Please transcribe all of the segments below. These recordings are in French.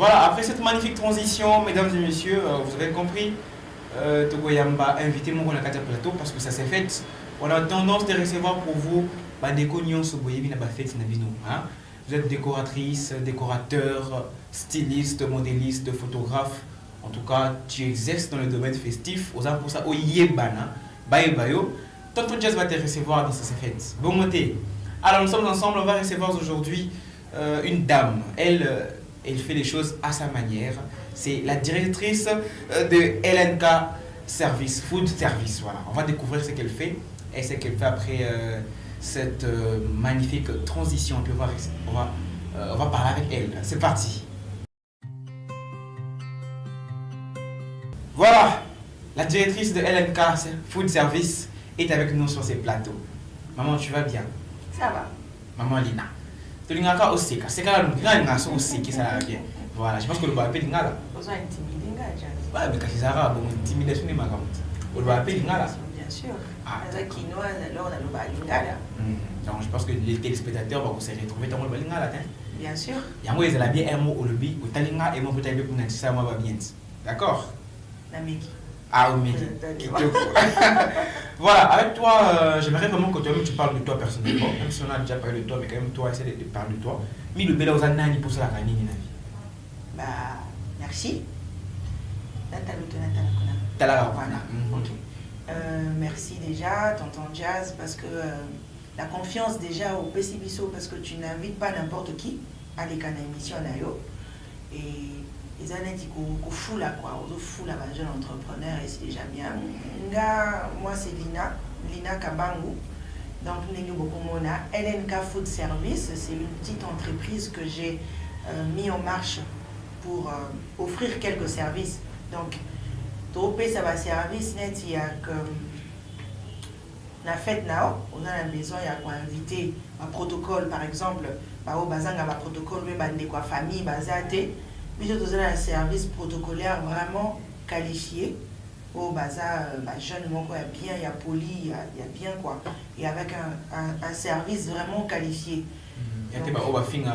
Voilà, après cette magnifique transition, mesdames et messieurs, vous avez compris, Togoyamba a invité mon plateau parce que ça s'est fait. On a tendance de recevoir pour vous des cognons sur hein. Vous êtes décoratrice, décorateur, styliste, modéliste, photographe. En tout cas, tu exerces dans le domaine festif. Aux pour ça, au Yébana, Bayo. Tonton Jazz va te recevoir dans ce fait. Bon moté. Alors nous sommes ensemble, on va recevoir aujourd'hui une dame. Elle fait les choses à sa manière. C'est la directrice de LNK Service, Food Service. Voilà. On va découvrir ce qu'elle fait et ce qu'elle fait après cette magnifique transition. Puis on va parler avec elle. C'est parti. Voilà, la directrice de LNK Food Service est avec nous sur ces plateaux. Maman, tu vas bien? Ça va. Maman Lina. Tu l'as aussi, c'est quand même aussi qui ça va bien. Voilà, je pense que le bas appelle Lingala. Besoin d'intimider, ouais, mais quand ils arabes, intimidation est ma grande. Le bas appelle Lingala. Bien sûr. Ah, quinoa, alors on a le bas Lingala. Donc je pense que les téléspectateurs vont se retrouver dans le bas Lingala. Bien sûr. Il y a moi, ils ont bien un mot au lobby, au talinga et moi peut-être pour nous ça moi va bien. D'accord? Namiki. Ah oui, voilà, avec toi, j'aimerais vraiment que tu parles de toi personnellement, même si on a déjà parlé de toi, mais quand même toi, essaie de parler de toi. Mais le bel nani pour cela, bah, merci. Merci déjà, tonton Jazz, parce que la confiance déjà au PCBISO, parce que tu n'invites pas n'importe qui à l'émission et les années qui fou là quoi, aux fou là, jeune entrepreneur et c'est déjà bien. Moi c'est Lina Kabangu. Donc nous beaucoup mona LNK Food Service, c'est une petite entreprise que j'ai mis en marche pour offrir quelques services. Donc ça va service net il y a que la fête now, on a besoin il y a quoi inviter un protocole par exemple, au bazanga un protocole même des quoi famille bazate. Puis je donne un service protocolaire vraiment qualifié. Au bazar, jeune, il y a poli, il y a bien quoi. Et avec un service vraiment qualifié. Il y a pas au fin non.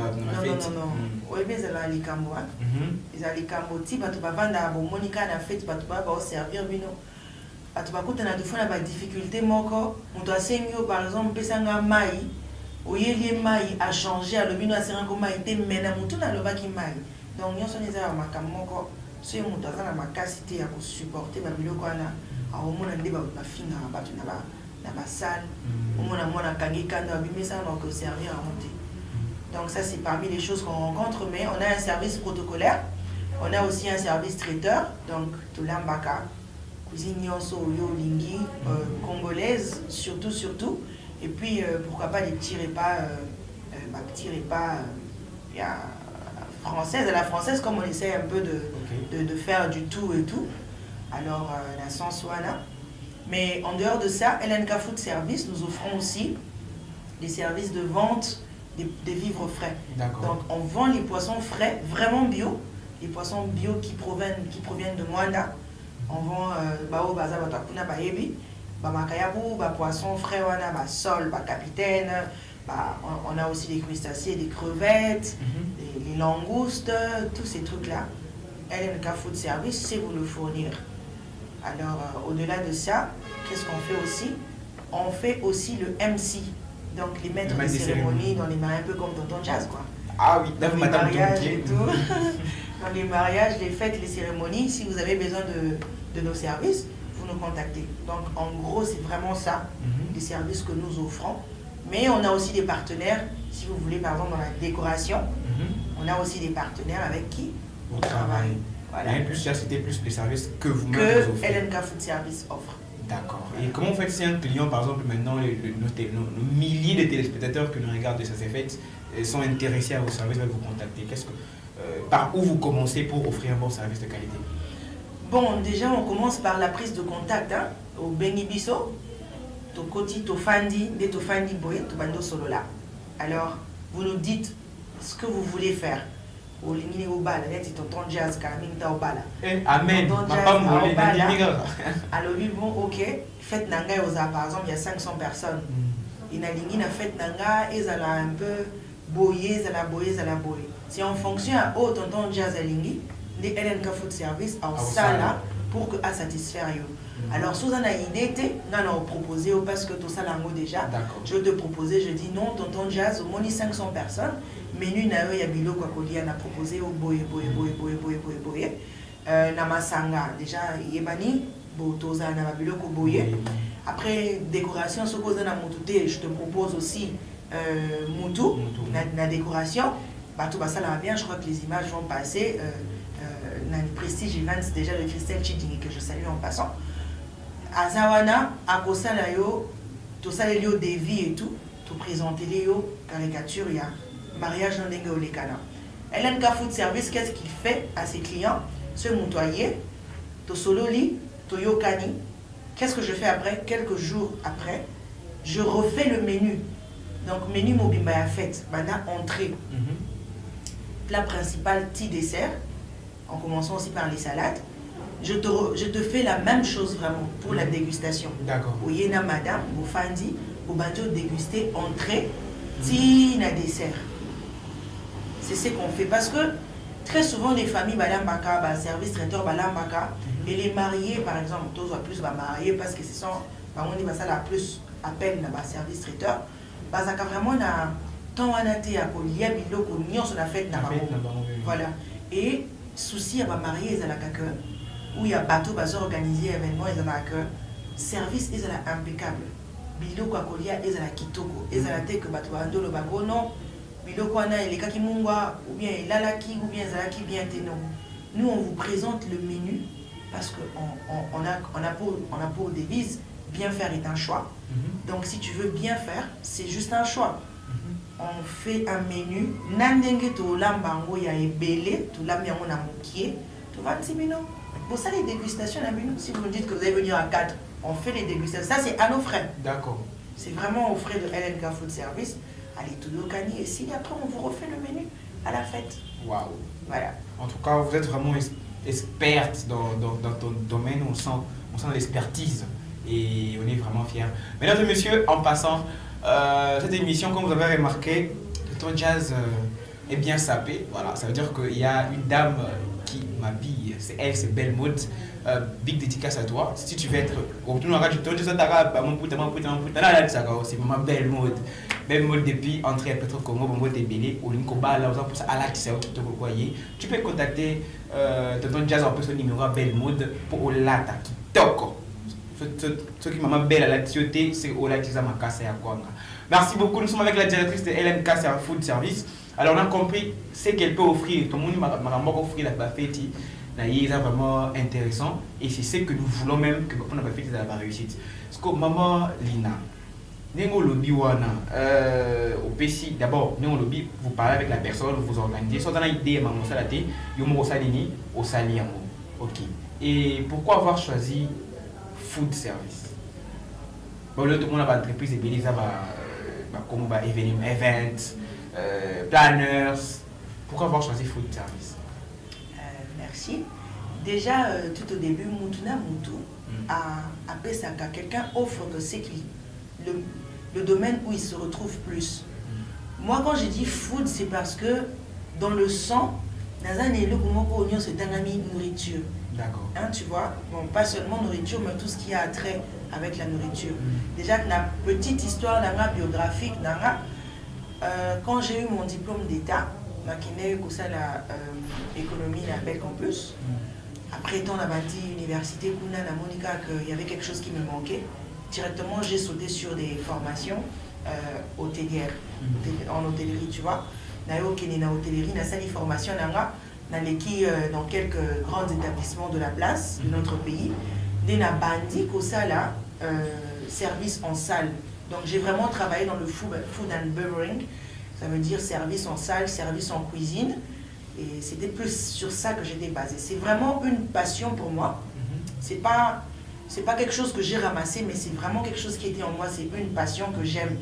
Oui, mais c'est là les camo. Ils ont les camo. Si tu vas vendre Monica na fête, tu vas servir bino. Tu vas écouter na deux fois la difficulté moko. On doit s'engager par exemple pesanga mai. Au lieu mai a changé à le bino a serré comme mai te mena mutu na le baki mai. Donc, nous sommes les gens qui ont la capacité à supporter les gens qui ont la salle, servir à monter. Donc, ça, c'est parmi les choses qu'on rencontre. Mais on a un service protocolaire, on a aussi un service traiteur, donc tout l'ambaka, cuisine nyonso, lingi, congolaise, surtout. Et puis, pourquoi pas des petits repas, française, à la française, comme on essaie un peu de faire du tout et tout. Alors, la Sansouana. Mais en dehors de ça, LNK Food Service, nous offrons aussi des services de vente des vivres frais. Donc, on vend les poissons frais, vraiment bio, les poissons bio qui proviennent de Moana. On vend Bao Baza Batakuna Baebi, Bamakayabu, poissons frais, sol, capitaine. On a aussi des crustacés, des crevettes, les langoustes, tous ces trucs-là. LNK Food Service, c'est vous le fournir. Alors, au-delà de ça, qu'est-ce qu'on fait aussi? On fait aussi le MC, donc les maîtres de cérémonie dans les mariages, un peu comme Tonton Jazz, quoi. Ah oui, dans les mariages et tout. Dans les mariages, les fêtes, les cérémonies, si vous avez besoin de nos services, vous nous contactez. Donc, en gros, c'est vraiment ça, les services que nous offrons. Mais on a aussi des partenaires, si vous voulez, par exemple, dans la décoration, on a aussi des partenaires avec qui on travaille. Voilà. Et plus, c'était plus les services que vous-même que offrez. LNK Food Service offre. D'accord. Et comment vous faites si un client, par exemple, maintenant, nos milliers de téléspectateurs qui nous regardent de ces effets sont intéressés à vos services, veulent vous contacter? Par où vous commencez pour offrir un bon service de qualité? Bon, déjà, on commence par la prise de contact. Au Benibiso, Tokoti, Tofandi, de Tofandi Boy, Tobando Solola. Alors, vous nous dites ce que vous voulez faire. Au Lingini au bal, c'est Tonton Jazz, Karaminta au bal. Amen. Alors, oui, bon, ok. Fête Nanga, par exemple, il y a 500 personnes. Il y a une fête Nanga, ils ont un peu boyer, zala boyer, zala boyer. C'est en fonction à haut tonton jazz alingi, de LNK Food Service, à sala pour que à satisfaire yo. Alors, si vous avez une idée, nous allons proposer, parce que tout ça là déjà, je te proposer, je dis non, tonton jazz, au moins 500 personnes, menu na yo ya bilo kwa kolia na proposé au boye. Namasanga, déjà, yebani, botoza na bilo ko boye. Après, décoration, ce qu'on a monté, je te propose aussi moutou, la décoration. Batou Basala bien, je crois que les images vont passer. Dans le Prestige Events, déjà le Christelle Chidini, que je salue en passant. À Zawana, à Kosalayo, tout ça, les lieux des vies et tout, tout présenter les caricatures, il y a mariage dans les Olekana. LNK Food Service, qu'est-ce qu'il fait à ses clients? Se moutoyer, to sololi, to yokani. Qu'est-ce que je fais après? Quelques jours après, je refais le menu. Donc, menu Mobimba à fête, maintenant entrée. Plat principal, petit dessert, en commençant aussi par les salades. Je te fais la même chose vraiment pour la dégustation. D'accord. Vous voyez, madame, vous fandi, vous banjo déguster entrée, petit dessert. C'est ce qu'on fait parce que très souvent les familles balambaka, service traiteur balambaka, et les mariés par exemple, tous sont plus mariés parce que ce sont, on dit ça la plus appel dans le service traiteur, parce que vraiment na temps à naté à colia biloko nion sur la fête na voilà. Et souci à mariés ils ont la cœur où il y a bateau bazar organisé événement ils ont la cœur service ils ont la impeccable biloko à colia ils ont la kitoko ils ont la tête que bateau ando le bago non biloko ana les kaki mungwa ou bien lalaki ou bien zalaki bien ténon. Nous on vous présente le menu parce que on a pour devise bien faire est un choix. Donc si tu veux bien faire, c'est juste un choix. On fait un menu. Nandenge to lambango ya ebele, to lambiango na mokie, to 26 minutes. Pour ça les dégustations, si vous me dites que vous allez venir à 4, on fait les dégustations. Ça c'est à nos frais. D'accord. C'est vraiment aux frais de LNK Food Service. Allez tout locani et si après on vous refait le menu à la fête. Waouh. Voilà. En tout cas, vous êtes vraiment experte dans ton domaine, on sent l'expertise et on est vraiment fiers. Mesdames et messieurs, en passant, cette émission, comme vous avez remarqué, le ton jazz est bien sapé. Voilà, ça veut dire qu'il y a une dame qui m'habille, c'est elle, c'est Belle Mode. Big dédicace à toi. Si tu veux être au tour de c'est vraiment Belle Mode. Belle Mode depuis entrée à Petro Congo, Bongo Débélé, au Linkoba, là, pour ça, à la tu peux contacter ton jazz en personne numéro Belle Mode pour Olata qui toque. Ce qui m'a belle à la tioté, c'est Olatiza Makasa et Akwanga. Merci beaucoup. Nous sommes avec la directrice de LNK Food Service. Alors, on a compris ce qu'elle peut offrir. Tout le monde m'a offert la fête. C'est vraiment intéressant et c'est ce que nous voulons même que on a fait la réussite. Parce que maman Lina, Nengo lobby wana au PC d'abord Nengo lobby vous parlez avec la personne, vous organisez soit dans l'idée maman salati, yomo salini au saliango. OK. Et pourquoi avoir choisi food service? Bon là tout le monde a une entreprise et bien ça va comme va events, planners. Pourquoi avoir choisi food service? Merci. Déjà, tout au début, Moutuna Moutou a Pesaka, quelqu'un offre que c'est le domaine où il se retrouve plus. Moi, quand j'ai dit food, c'est parce que dans le sang, dans un élo, c'est un ami nourriture. D'accord. Hein, tu vois, bon, pas seulement nourriture, mais tout ce qui a trait avec la nourriture. Déjà, la petite histoire biographique, quand j'ai eu mon diplôme d'État, j'ai eu l'économie à Bel Campus. Après, on a bâti l'université Kuna, la Monica, qu'il y avait quelque chose qui me manquait. Directement, j'ai sauté sur des formations hôtelières, en hôtellerie, tu vois. J'ai eu une hôtellerie, une formation dans quelques grands établissements de la place, de notre pays. J'ai bandi service en salle. Donc, j'ai vraiment travaillé dans le food and beverage. Ça veut dire service en salle, service en cuisine. Et c'était plus sur ça que j'étais basée. C'est vraiment une passion pour moi. C'est pas quelque chose que j'ai ramassé, mais c'est vraiment quelque chose qui était en moi. C'est une passion que j'aime.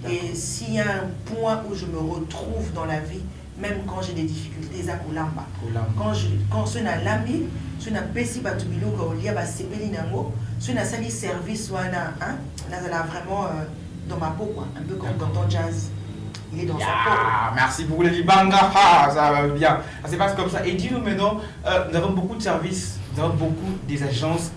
Et s'il y a un point où je me retrouve dans la vie, même quand j'ai des difficultés, c'est à Kolamba. Quand je suis dans l'ambi, je suis dans Pessi Batubilo, quand il y a Sepeli Nango, je suis dans le service, là, vraiment dans ma peau, quoi. Un peu comme dans ton jazz. il est dans son Ah, merci beaucoup les Libanga, ah, ça va bien. Ça se passe comme ça. Et dis-nous maintenant, nous avons beaucoup de services, nous avons beaucoup des agences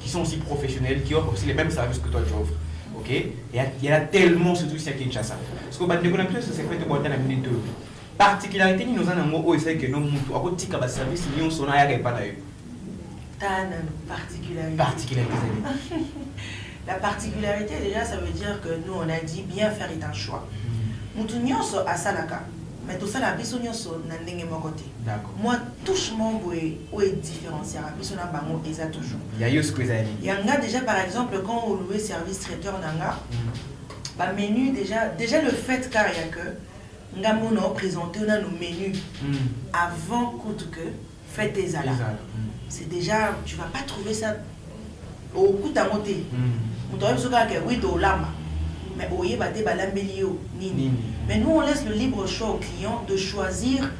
qui sont aussi professionnelles, qui offrent aussi les mêmes services que toi tu offres. Ok? Il y en a tellement, surtout ici à Kinshasa. Parce que le plus, c'est fait de boîte à la minute 2. Particularité, nous avons un c'est que nous avons un service, nous sommes à la particularité. La particularité, déjà, ça veut dire que nous, on a dit bien faire est un choix. Nous nyonso à Salaka, mais tout ça, la biso nyonso n'a n'engé mon côté. Moi, touchement où est différencié, biso na bango et ça toujours. Il y a eu ce que vous avez dit. Il y a déjà, par exemple, quand on louait service traiteur nanga, bah menu déjà le fait car il y a que nga mono présenté on a nos menus avant que fait tes alas. C'est déjà, tu vas pas trouver ça au coup d'un côté. On doit se dire que oui, do lama. Mais oye bate balambelio nini. Mais nous on laisse le libre choix au client de choisir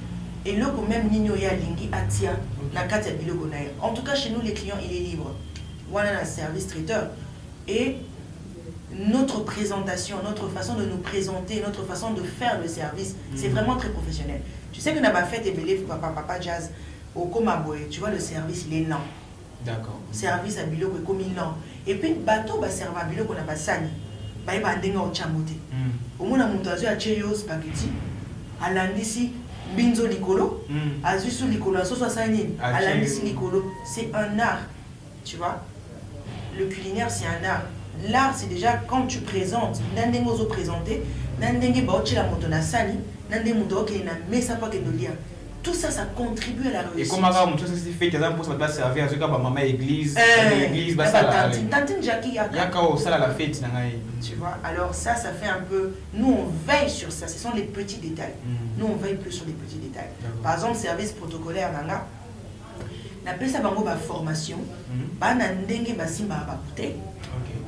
et le même nino ya lingi atia na kati ya biloko na. En tout cas chez nous les clients il est libre. Voilà un service traiteur et notre présentation, notre façon de nous présenter, notre façon de faire le service, c'est vraiment très professionnel. Tu sais que n'a pas fait des bélèves papa jazz au Komaboé, tu vois le service il est lent. D'accord. Service à biloko comme il lent. Et puis bateau va servir à biloko na pas sani. Ba iba ndenga o chamote. Au mona montazo ya cheyo spaghetti. Alandisi binzo likolo. Azusu likolo so sani. Alandisi likolo, c'est un art. Tu vois? Le culinaire c'est un art. L'art c'est déjà quand tu présentes, nandenge ozo présenter, nandenge ba ochi la moto na sani, nandenge moto ke na mesa pa ke dolia. Tout ça, ça contribue à la réussite. Et comment ça se fait que ça peut servir à ce que maman église, l'église, bah ça là. Tantine Jackie Yaka au ça la fête tu vois. Alors ça fait un peu. Nous on veille sur ça. Ce sont les petits détails. Nous on veille plus sur les petits détails. Par exemple, service protocolaire nanga. N'appelle ça bango ba formation. Ba na ndenge ba simba ba bouteille.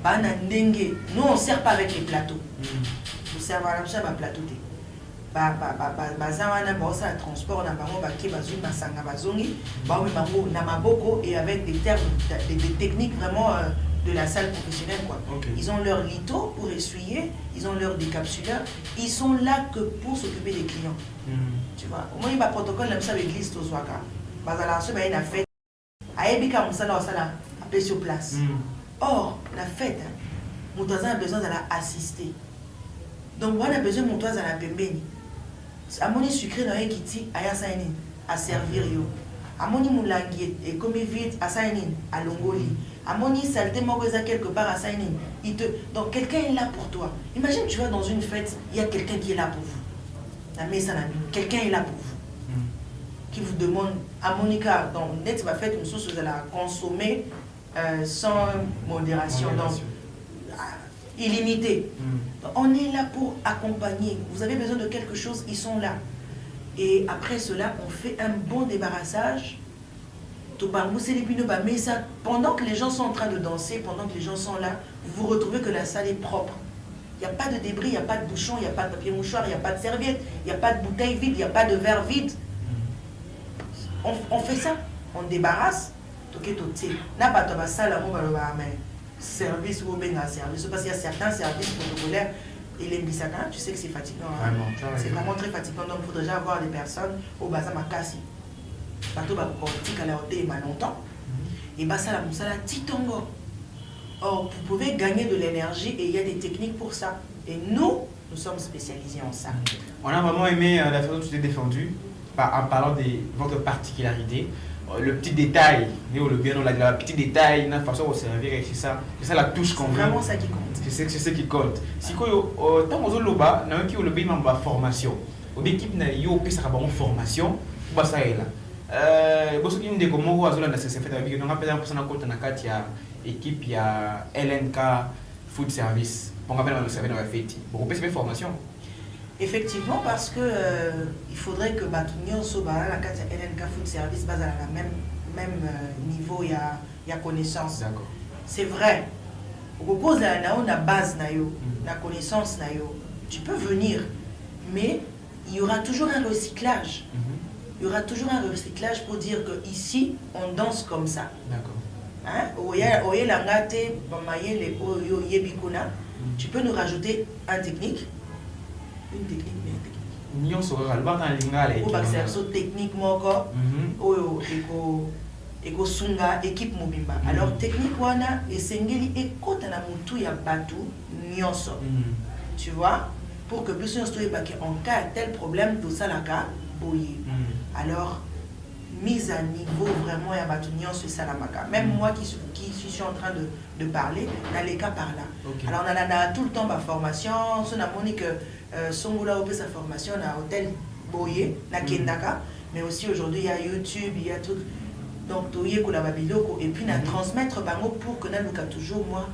Ba na ndenge. Nous on sert pas avec les plateaux. Nous servons à la plateau. Bazawana bossa transport na bango baki bazui masanga bazongi ba oui bango na maboko et avec des termes des techniques vraiment de la salle professionnelle quoi. Ils ont leur lito pour essuyer, ils ont leur décapsuleur, ils sont là que pour s'occuper des clients. Tu vois, au moins il y a protocole comme ça l'église to soaka. Bazala se ba une fête. Aebika musala osala appelé sur place. Or, la fête Moutaza a besoin d'aller assister. Donc on a besoin de Moutaza à la pembeni. Amoni sucré dans un kiti à Yasainin à servir yo. Amoni moulangi et comme vite à Sainin à Longoli. Amoni saleté mogoza quelque part à Sainin. Donc quelqu'un est là pour toi. Imagine tu vas dans une fête, il y a quelqu'un qui est là pour vous. La messe à la mine, quelqu'un est là pour vous. Qui vous demande à Monica donc net va faire une sauce vous allez consommer sans modération. Donc illimité. On est là pour accompagner. Vous avez besoin de quelque chose, ils sont là. Et après cela, on fait un bon débarrassage. Mais ça, pendant que les gens sont en train de danser, pendant que les gens sont là, vous vous retrouvez que la salle est propre. Il n'y a pas de débris, il n'y a pas de bouchon, il n'y a pas de papier mouchoir, il n'y a pas de serviette, il n'y a pas de bouteille vide, il n'y a pas de verre vide. On fait ça, on débarrasse. Service ou bien service parce qu'il y a certains services protocolaires et les bisaka tu sais que c'est fatigant c'est vraiment très fatigant donc il faut déjà avoir des personnes au bas ma kasi bateau ba politique à la hauteur longtemps et bah ça la musala titongo. Or vous pouvez gagner de l'énergie et il y a des techniques pour ça et nous sommes spécialisés en ça. On a vraiment aimé la façon dont tu t'es défendu en parlant de votre particularité. Le petit détail, le bien, la petit détail, la façon de servir, c'est ça la touche qu'on veut. C'est vraiment ça qui compte. C'est ce qui compte. Si quand on a loba, na qui le pays ma formation. Au équipe na yo pesa ka ba formation, ba ça est là. Bosso qui ndeko moko azola na c'est fait avec on appelle pour ça na kota na kati ya équipe ya LNK Food Service. On appelle le service dans la fête. Beaucoup pesa formation. Effectivement, parce que il faudrait que Batunion soit la carte LNK Food Service base à la même niveau, il y a connaissance. D'accord. C'est vrai. Au cause de la base, la connaissance, tu peux venir, mais il y aura toujours un recyclage. Il y aura toujours un recyclage pour dire que ici on danse comme ça. D'accord. Hein? Tu peux nous rajouter un technique. une technique bien technique. Union sera le bar dans l'ingala Au bac c'est techniquement quoi. Oh eko sunga équipe mobimba. Alors technique wana et sengeli et kota na mutu ya batu nyonso. Tu vois, pour que plus on soit en cas de tel problème tout ça la cas boyer. Alors mise à niveau vraiment ya batu nyonso salamaka. Même moi qui suis en train de parler dans les cas par là. Okay. Alors on a tout le temps ma formation, on a monique Songola opé sa formation à hôtel Boyer, na Kendaka, mais aussi aujourd'hui il y a YouTube, il y a tout. Donc toye ko la babiloko et puis na transmettre bango pour que na luka toujours moi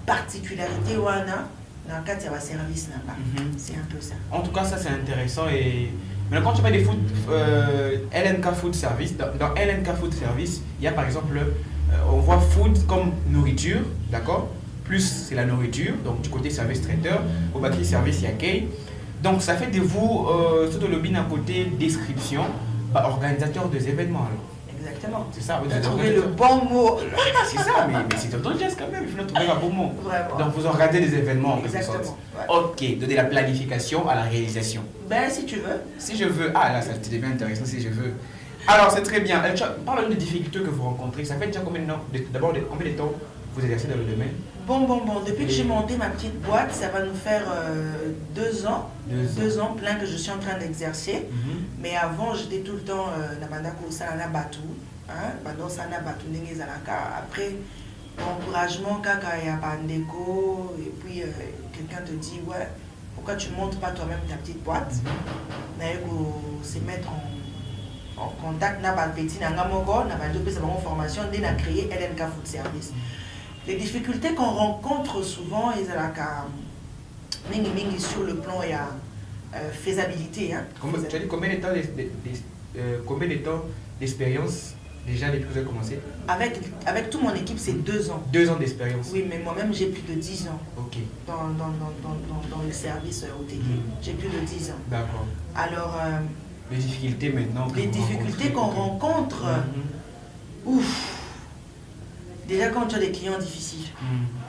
particularité wana na kati ya service na ba. C'est un peu ça. En tout cas ça c'est intéressant et maintenant quand tu parles des food LNK Food Service dans LNK Food Service, il y a par exemple on voit food comme nourriture, d'accord? Plus c'est la nourriture, donc du côté service traiteur, au bâti service accueil. Donc ça fait de vous, surtout le bin à côté description, organisateur des événements. Alors. Exactement. C'est ça, vous avez trouvé le bon mot. C'est ça, mais c'est tonton Jazz quand même, il faut trouver un bon mot. Vraiment. Donc vous organisez des événements en quelque Exactement. sorte. Ouais. Ok, donner la planification à la réalisation. Ben si tu veux. Si je veux, ah là ça devient intéressant si je veux. Alors c'est très bien. Parlons des difficultés que vous rencontrez. Ça fait déjà combien de temps, d'abord combien de temps vous exercez dans le domaine? Bon. Depuis que j'ai monté ma petite boîte, ça va nous faire 2 ans. 2 ans plein que je suis en train d'exercer. Mais avant, j'étais tout le temps après, encouragement, kaka ya bandeko, et puis quelqu'un te dit, ouais, pourquoi tu ne montes pas toi-même ta petite boîte? Se mettre en contact, n'a pas petit, n'a pas de formation, on a créé LNK Food Service. Les difficultés qu'on rencontre souvent, ils sont sur le plan et faisabilité. Hein. Tu as dit combien de temps d'expérience déjà depuis que vous avez commencé? Avec toute mon équipe, c'est 2 ans. 2 ans d'expérience? Oui, mais moi-même, j'ai plus de 10 ans. Ok. Dans le service hôtelier. J'ai plus de 10 ans. D'accord. Alors, les difficultés maintenant. Les difficultés qu'on rencontre, ouf. Déjà quand tu as des clients difficiles.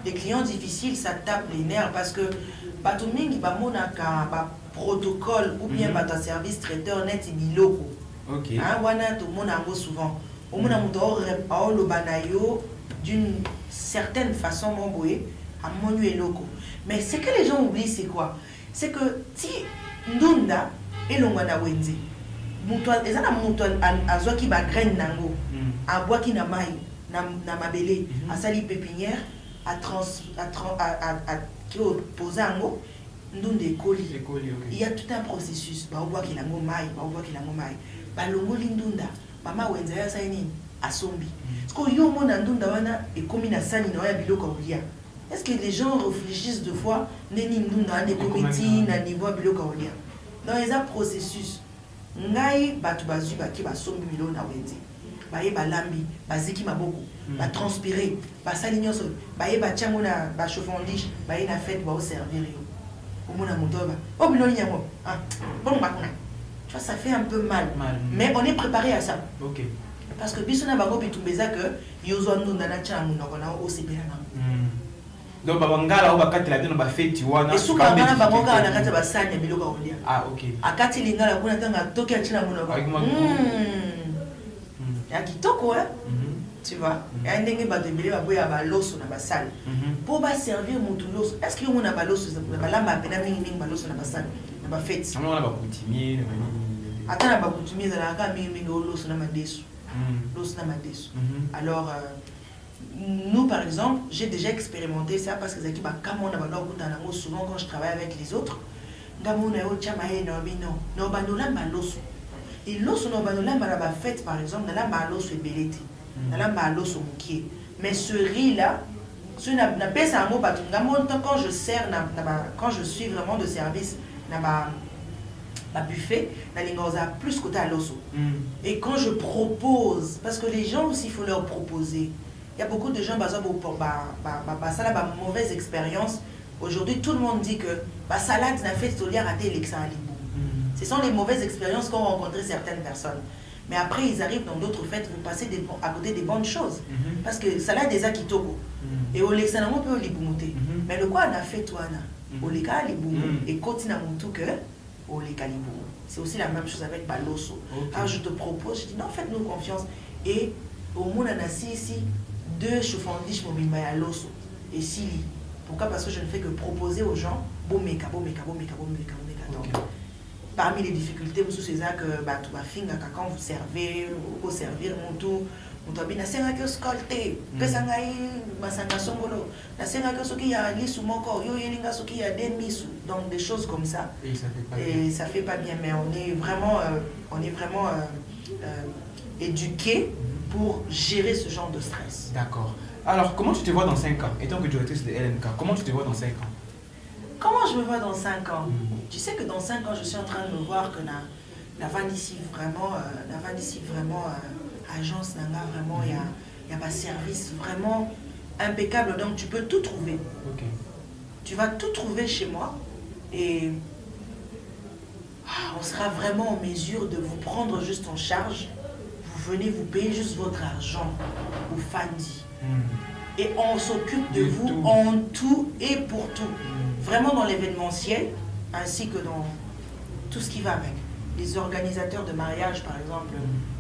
Les clients difficiles, ça tape les nerfs parce que tout le monde va un protocole ou bien un service traiteur net et loco. Ok. Wana tout le monde a souvent. Au monde a le banayo d'une certaine façon à monu et loco. Mais ce que les gens oublient, c'est quoi? C'est que si ndunda et l'ongwana wenze, ils ont azwa qui ba graine nango, a bois qui na mai. Na mabele à sali pépinière à poser un mot ndunde colis. Il y a tout un processus ba oba ki lango mai ba longo lindunda mama wenza ya saini asombi parce que yo mona ndunda wana et comme na sani na ya biloko olia. Est-ce que les gens réfléchissent deux fois neni ndunda ne comité na niveau biloko olia? Dans les processus ngai batu bazu ba ki ba sombi bilo na wenze baye balambi baziki maboko ba transpirer ba salignoso baye ba tiamona ba chauffandage baye na fête ba au servir yo omona motoba o biloni yango ah bon makuna tu vois ça fait un peu mal. Mais on est préparé à ça. OK. Parce que bisona bango bitumbeza que yozo ndunda na tia munoko na o sepela na donc babangala o bakati la bien ba fête wana et souka bana bango ka na kati ba sanya biloko olia. Ah OK. Akati lingala kuna tanga toki achina munoko ya kitoko hein. Tu vois, il y a un dingue de billet à baloso na basal. Pour ba servir mutu loso. Est-ce que on a baloso na balamba pena mingi baloso na basal na ba fête. On a ba coutumier na mani. Ata na ba coutumier za ka mingi loso na madesu. Loso na madesu. Alors nous par exemple, j'ai déjà expérimenté ça parce que zaki ba kama on a ba kutana ngo souvent quand je travaille avec les autres. Ngamona yo chama e na bino. No banola baloso. Et lorsque nous avons la fête, par exemple, nous avons l'os belete, nous avons l'os moukier. Mais ce riz-là, quand je sers, quand je suis vraiment de service, dans buffet, nous avons plus côté à l'os. Et quand je propose, parce que les gens aussi, il faut leur proposer. Il y a beaucoup de gens qui ont une mauvaise expérience. Aujourd'hui, tout le monde dit que la salade n'a fait rater l'exemple. Ce sont les mauvaises expériences qu'ont rencontré certaines personnes. Mais après, ils arrivent dans d'autres fêtes, vous passez à côté des bonnes choses. Parce que ça a des akitoko. Et au l'excellent, on peut les boumoter. Mais le quoi on a fait, toi, Au Leka Liboum. Et continue à mon tout que au Leka Liboum. C'est aussi la même chose avec Baloso. Alors je te propose, je dis non, faites-nous confiance. Et au monde, on a ici 2 chauffandiches mobiles à l'osso et Sili. Pourquoi? Parce que je ne fais que proposer aux gens bomeka. Donc, parmi les difficultés, c'est ça que tu vas finir quand vous servez, vous servir mon tour. On doit bien faire que scolter, que ça n'aille, masanga songolo, na senga que ce qui a lisu moko, yo yelinga ce qui a demi, donc des choses comme ça. Et ça fait pas bien, mais on est vraiment éduqué pour gérer ce genre de stress. D'accord. Alors, comment tu te vois dans 5 ans? Étant que directrice de LMK, comment tu te vois dans 5 ans? Comment je me vois dans 5 ans? Tu sais que dans 5 ans, je suis en train de me voir que la van ici vraiment, agence nanga vraiment, il y a pas service vraiment impeccable, donc tu peux tout trouver. Tu vas tout trouver chez moi et on sera vraiment en mesure de vous prendre juste en charge. Vous venez, vous payez juste votre argent au Fandi. Et on s'occupe de vous tout. En tout et pour tout. Vraiment dans l'événementiel, ainsi que dans tout ce qui va avec. Les organisateurs de mariage, par exemple,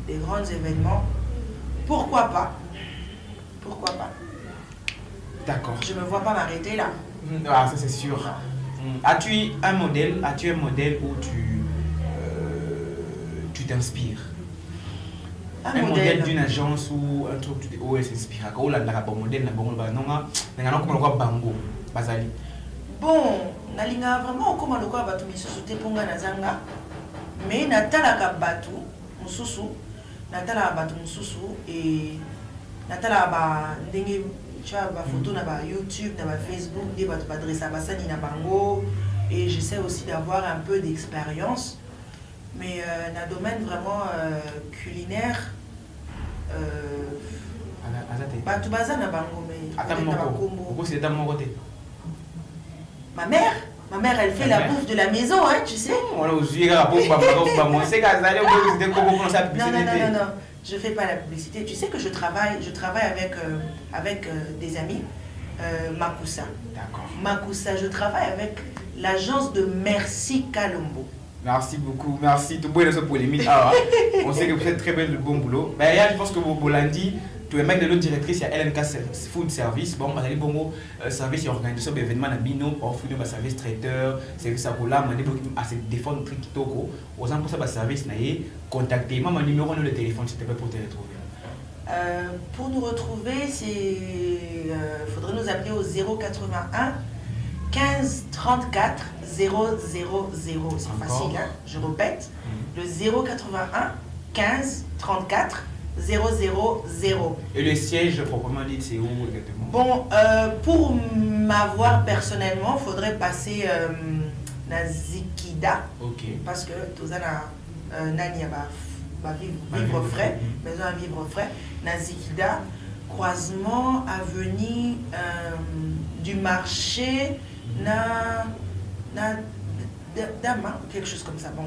des grands événements. Pourquoi pas? Pourquoi pas? D'accord. Je ne me vois pas m'arrêter là. Ah, ça c'est sûr. As-tu un modèle où tu t'inspires? Un modèle d'une agence ou un truc où elle s'inspire. Quand on a un modèle, bon, nalinga vraiment comment le quoi batu misusu ponga nazanga, mais natala ka batu mususu, natala batu mususu et natala ba ndenge tu vois ba photo na ba YouTube, na ba Facebook, des batu badressa basani na bango et j'essaie aussi d'avoir un peu d'expérience. Mais dans le domaine vraiment culinaire, ma mère, elle fait la bouffe de la maison, hein, tu sais. Non, je fais pas la publicité. Tu sais que je travaille avec des amis, Makusa. D'accord. Makusa, je travaille avec l'agence de Merci Kalombo. Merci beaucoup, merci. Tout le monde pour les mythes. On sait que vous faites très bien le bon boulot. Mais je pense que vous Bolandi, tu es mec de l'autre directrice, il y a LMK Food Service. Bon, on a dit bon service et organisation d'événements à Bino, offre de service traiteur, service à Rola, on a dit à se défendre notre kitoko. Aux gens pour ça, service naïe, contactez-moi, mon numéro de téléphone, s'il te plaît, pour te retrouver. Pour nous retrouver, il faudrait nous appeler au 081 15 34 000. C'est facile, hein? Je répète. Le 081 15 34 000. Et le siège proprement dit, c'est où exactement? Bon, pour m'avoir personnellement, il faudrait passer à Zikida. Parce que tout ça, Nani va vivre frais, maison à vivre frais. Na Zikida, croisement, avenue du marché. Dama, quelque chose comme ça. Bon.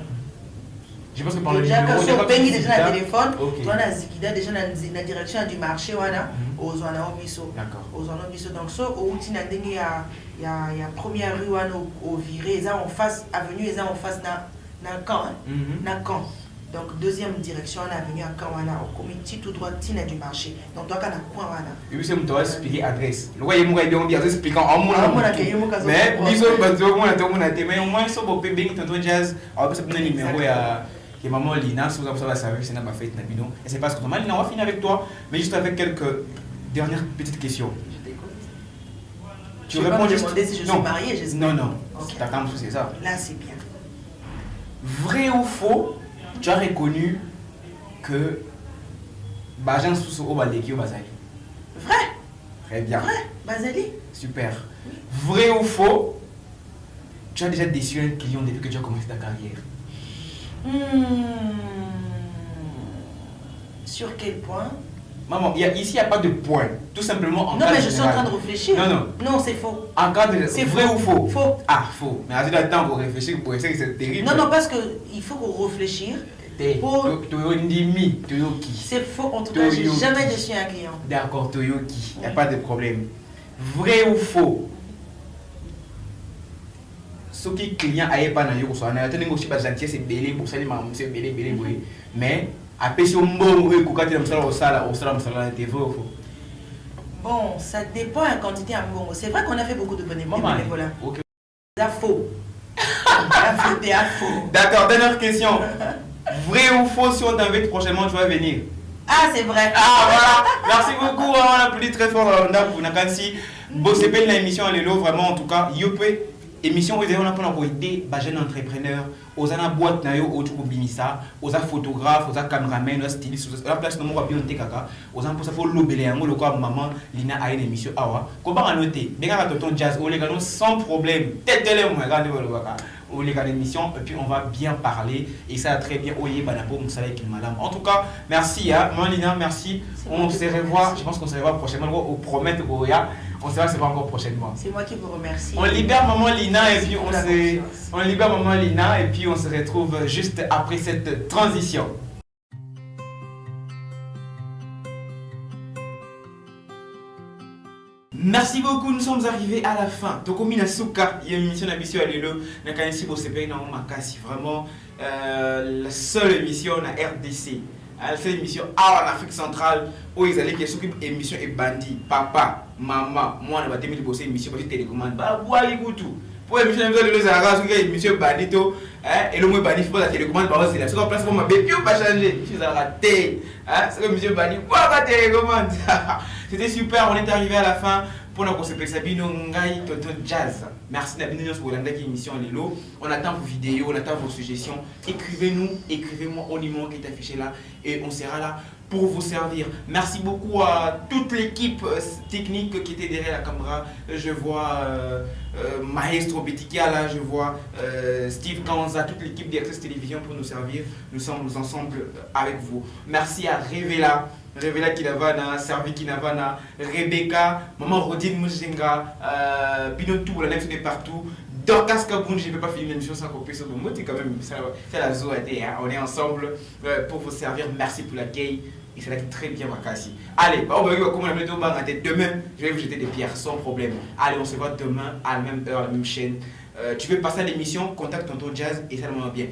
Je pense que par le numéro, déjà quand on paye déjà le téléphone, on a Zikida déjà dans la direction du marché, aux Omiso. D'accord. Aux Omiso. Donc, ça, au il y a première rue au viré, ils ont en face avenue, ils ont en face na Caen. Donc, deuxième direction, on a venu à Kawana, au comité tout droit du marché. Donc, toi, on a quoi wana? Et puis, c'est mon expliquer l'adresse. Le voyez, moi, il y a expliquant en moins. Mais, bisous, mais au moins, ils sont bien, tonton Jazz. Alors, c'est un numéro, qui est maman Lina, si vous avez ça, c'est n'a pas fait, Nabino. Et c'est parce que Lina, on va finir avec toi, mais juste avec quelques dernières petites questions. Je t'écoute. Tu réponds juste. Si je suis mariée, j'espère. Non. T'attends, c'est ça. Là, c'est bien. Vrai ou faux? Tu as reconnu que Bajan Sousso au Baleki au Bazali. Vrai. Très bien. Vrai, Bazali. Super. Vrai ou faux? Tu as déjà déçu un client depuis que tu as commencé ta carrière. Sur quel point? Maman, ici il n'y a pas de point. Tout simplement en non, mais je suis en train de réfléchir. Non, c'est faux. En cas de... C'est vrai ou faux? Faux. Ah, faux. Mais assez de temps pour réfléchir, pour essayer que c'est terrible. Non, parce qu'il faut qu'on réfléchisse. C'est faux, en tout cas, j'ai jamais déçu un client. D'accord, Toyoki, il n'y a pas de problème. Vrai ou faux? ceux qui clients aient pas na yo so na tene aussi ba gentil c'est belé pour ça les mamans c'est belé mais après si on bon ko ka tena msala msala na TV au fond. Bon, ça dépend de la quantité à Mbongo. C'est vrai qu'on a fait beaucoup de bénévolat. OK. C'est faux. C'est faux. D'accord, dernière question. Vrai ou faux si on t'invite prochainement tu vas venir? Ah, c'est vrai. Ah voilà. Merci beaucoup. On applaudit très fort pour Nakansi. Bon, c'est belle l'émission Lelo vraiment en tout cas. Yopé émission où on a pour aider les jeunes entrepreneurs, aux ana boîte na yo autour bimisa, aux photographes, aux caméramans, aux stylistes, aux la place no mo bien tekaka, aux pour ça faut lobele yango lokwa maman Lina a une émission awa. Comment à noter? Bien ka tonton jazz o les gars sans problème. Tête-les moi regardez le waka. Ou les gars d'émission et puis on va bien parler et ça a très bien oyé banapo msala qui madame. En tout cas, merci maman Lina, merci. On se revoit, je pense qu'on se revoit prochainement au promettre Oya. On sait pas c'est pas encore prochainement. C'est moi qui vous remercie. On libère maman Lina et puis on libère maman Lina et puis on se retrouve juste après cette transition. Merci beaucoup, nous sommes arrivés à la fin. Tokomi Nasuka, il y a une émission d'ambition à Lelo. Nakanisi Bosepe na Makasi, vraiment la seule émission à RDC. La seule émission en Afrique centrale où ils allaient qui s'occupent émission et bandit, papa, maman, moi on va terminer bosser émission parce que télécommande. Bah boire tout. Pour émission de Lelo Zara, c'est émission bandito, et le mot bandit pour la télécommande par c'est la seconde place pour ma bébé pas changer. Je suis raté. C'est comme émission bandit, quoi la télécommande. C'était super, on est arrivé à la fin pour notre conseil Sabino Ngai Tonton Jazz. Merci d'avoir venu sur l'Anda qui émission Lelo. On attend vos vidéos, on attend vos suggestions. Écrivez-nous, écrivez-moi au numéro qui est affiché là et on sera là pour vous servir. Merci beaucoup à toute l'équipe technique qui était derrière la caméra. Je vois Maestro Betikia là, je vois Steve Kanza, toute l'équipe d'Access Télévision pour nous servir. Nous sommes ensemble avec vous. Merci à Revela. Revela Kinavana, Servi Kinavana, Rebecca, Maman Rodine Moujenga, Pinotou, la nef de partout. Dorcas Kaboun, je ne peux pas finir l'émission sans couper sur le mot, quand même, c'est la Zoé, hein. On est ensemble pour vous servir. Merci pour l'accueil. Et c'est là qui est très bien Makassi. Allez, on va voir comment on va mettre au banc. Demain, je vais vous jeter des pierres sans problème. Allez, on se voit demain à la même heure, à la même chaîne. Tu veux passer à l'émission, contacte Tonton Jazz et ça va bien.